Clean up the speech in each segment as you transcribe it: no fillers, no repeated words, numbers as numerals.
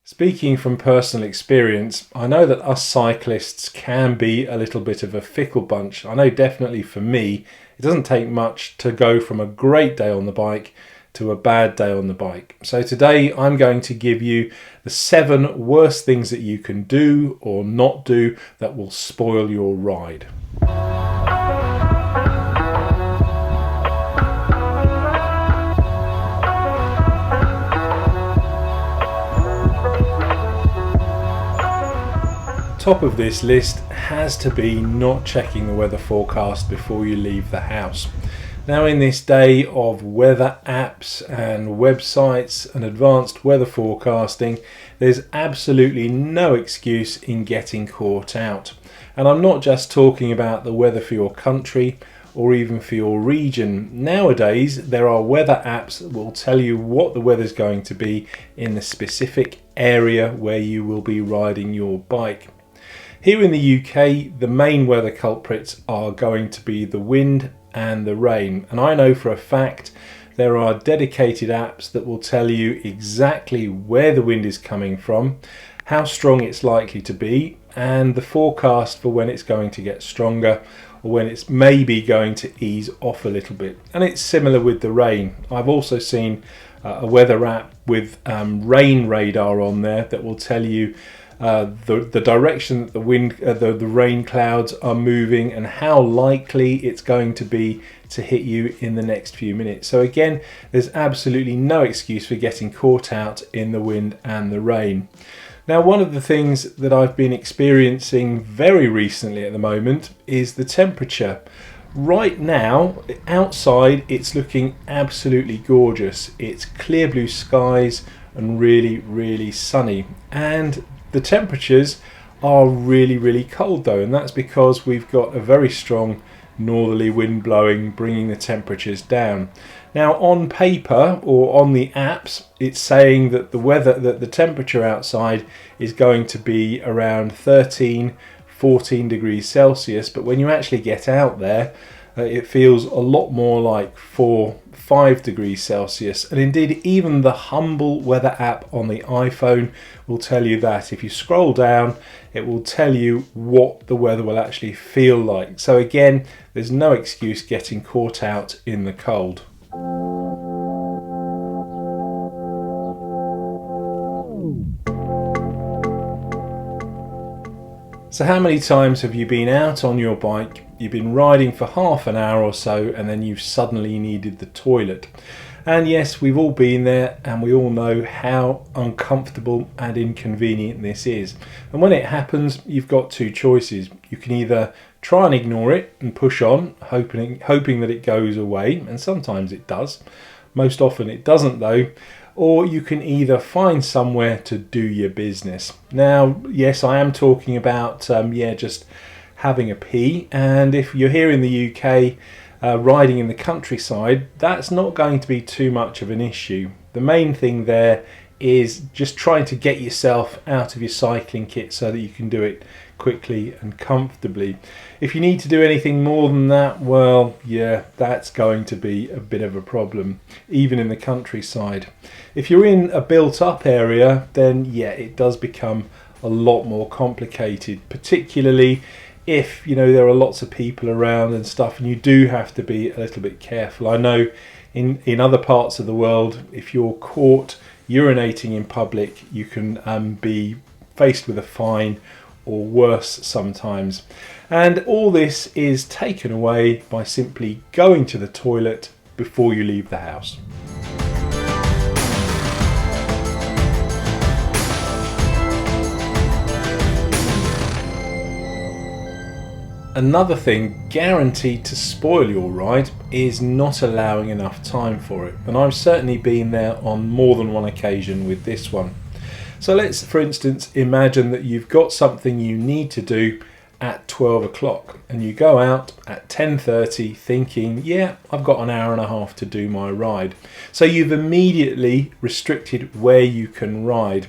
Speaking from personal experience, I know that us cyclists can be a little bit of a fickle bunch. I know definitely for me, it doesn't take much to go from a great day on the bike to a bad day on the bike. So today I'm going to give you the 7 worst things that you can do or not do that will spoil your ride. Top of this list has to be not checking the weather forecast before you leave the house. Now, in this day of weather apps and websites and advanced weather forecasting, there's absolutely no excuse in getting caught out. And I'm not just talking about the weather for your country or even for your region. Nowadays, there are weather apps that will tell you what the weather's going to be in the specific area where you will be riding your bike. Here in the UK, the main weather culprits are going to be the wind and the rain. And I know for a fact there are dedicated apps that will tell you exactly where the wind is coming from, how strong it's likely to be, and the forecast for when it's going to get stronger or when it's maybe going to ease off a little bit. And it's similar with the rain. I've also seen a weather app with rain radar on there that will tell you the direction that the rain clouds are moving and how likely it's going to be to hit you in the next few minutes. So again, there's absolutely no excuse for getting caught out in the wind and the rain. Now, one of the things that I've been experiencing very recently at the moment is the temperature. Right now, outside, it's looking absolutely gorgeous. It's clear blue skies and really, really sunny. And the temperatures are really cold though, and that's because we've got a very strong northerly wind blowing, bringing the temperatures down. Now, on paper or on the apps, it's saying that the temperature outside is going to be around 13-14 degrees Celsius, but when you actually get out there, it feels a lot more like 4-5 degrees Celsius. And indeed, even the humble weather app on the iPhone will tell you that. If you scroll down, it will tell you what the weather will actually feel like. So again, there's no excuse getting caught out in the cold. So how many times have you been out on your bike, you've been riding for half an hour or so, and then you've suddenly needed the toilet? And yes, we've all been there, and we all know how uncomfortable and inconvenient this is. And when it happens, you've got 2 choices. You can either try and ignore it and push on, hoping that it goes away, and sometimes it does. Most often it doesn't though. Or you can either find somewhere to do your business. Now, yes, I am talking about just having a pee, and if you're here in the UK riding in the countryside, that's not going to be too much of an issue. The main thing there is just trying to get yourself out of your cycling kit so that you can do it quickly and comfortably. If you need to do anything more than that, well, yeah, that's going to be a bit of a problem, even in the countryside. If you're in a built-up area, then yeah, it does become a lot more complicated, particularly if, there are lots of people around and stuff, and you do have to be a little bit careful. I know in other parts of the world, if you're caught urinating in public, you can be faced with a fine or worse sometimes. And all this is taken away by simply going to the toilet before you leave the house. Another thing guaranteed to spoil your ride is not allowing enough time for it. And I've certainly been there on more than one occasion with this one. So let's, for instance, imagine that you've got something you need to do at 12 o'clock and you go out at 10:30 thinking, yeah, I've got an hour and a half to do my ride. So you've immediately restricted where you can ride.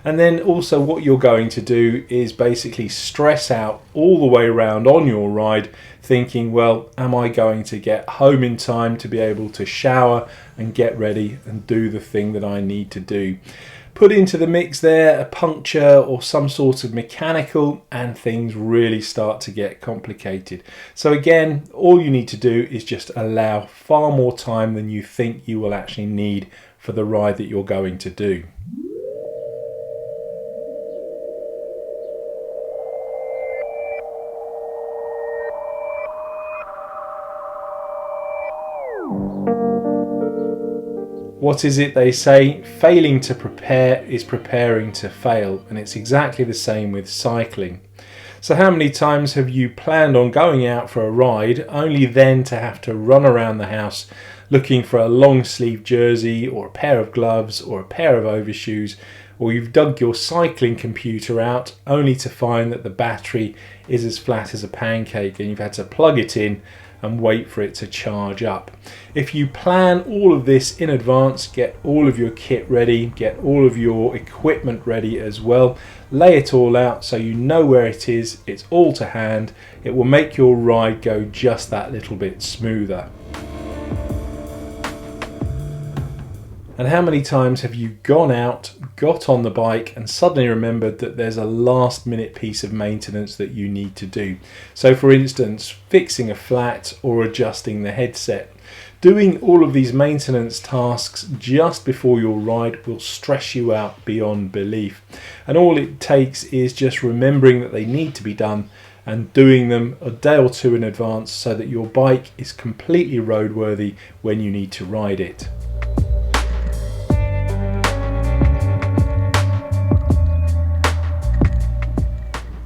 And then also what you're going to do is basically stress out all the way around on your ride, thinking, well, am I going to get home in time to be able to shower and get ready and do the thing that I need to do? Put into the mix there a puncture or some sort of mechanical and things really start to get complicated. So again, all you need to do is just allow far more time than you think you will actually need for the ride that you're going to do. What is it they say? Failing to prepare is preparing to fail, and it's exactly the same with cycling. So how many times have you planned on going out for a ride only then to have to run around the house looking for a long sleeve jersey or a pair of gloves or a pair of overshoes, or you've dug your cycling computer out only to find that the battery is as flat as a pancake and you've had to plug it in and wait for it to charge up? If you plan all of this in advance, get all of your kit ready, get all of your equipment ready as well, lay it all out so you know where it is, it's all to hand, it will make your ride go just that little bit smoother. And how many times have you gone out, got on the bike and suddenly remembered that there's a last minute piece of maintenance that you need to do? So for instance, fixing a flat or adjusting the headset. Doing all of these maintenance tasks just before your ride will stress you out beyond belief. And all it takes is just remembering that they need to be done and doing them a day or two in advance so that your bike is completely roadworthy when you need to ride it.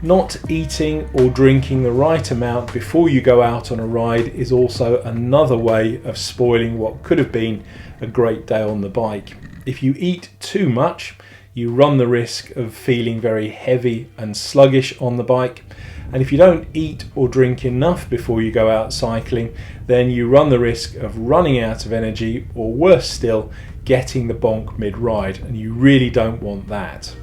Not eating or drinking the right amount before you go out on a ride is also another way of spoiling what could have been a great day on the bike. If you eat too much, you run the risk of feeling very heavy and sluggish on the bike. And if you don't eat or drink enough before you go out cycling, then you run the risk of running out of energy, or worse still, getting the bonk mid-ride, and you really don't want that.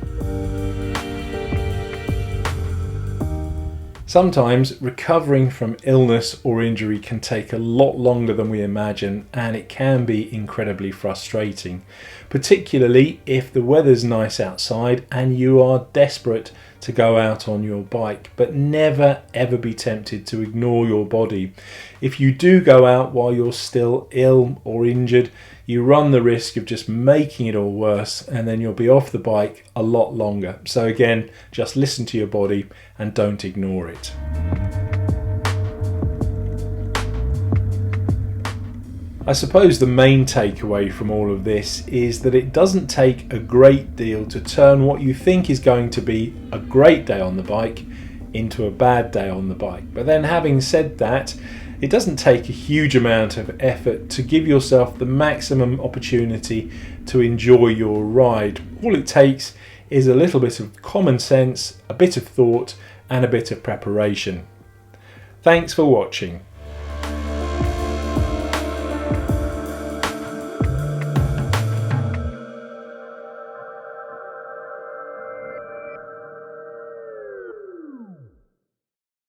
Sometimes recovering from illness or injury can take a lot longer than we imagine, and it can be incredibly frustrating, particularly if the weather's nice outside and you are desperate to go out on your bike. But never ever be tempted to ignore your body. If you do go out while you're still ill or injured, you run the risk of just making it all worse, and then you'll be off the bike a lot longer. So again, just listen to your body and don't ignore it. I suppose the main takeaway from all of this is that it doesn't take a great deal to turn what you think is going to be a great day on the bike into a bad day on the bike. But then, having said that, it doesn't take a huge amount of effort to give yourself the maximum opportunity to enjoy your ride. All it takes is a little bit of common sense, a bit of thought, and a bit of preparation. Thanks for watching.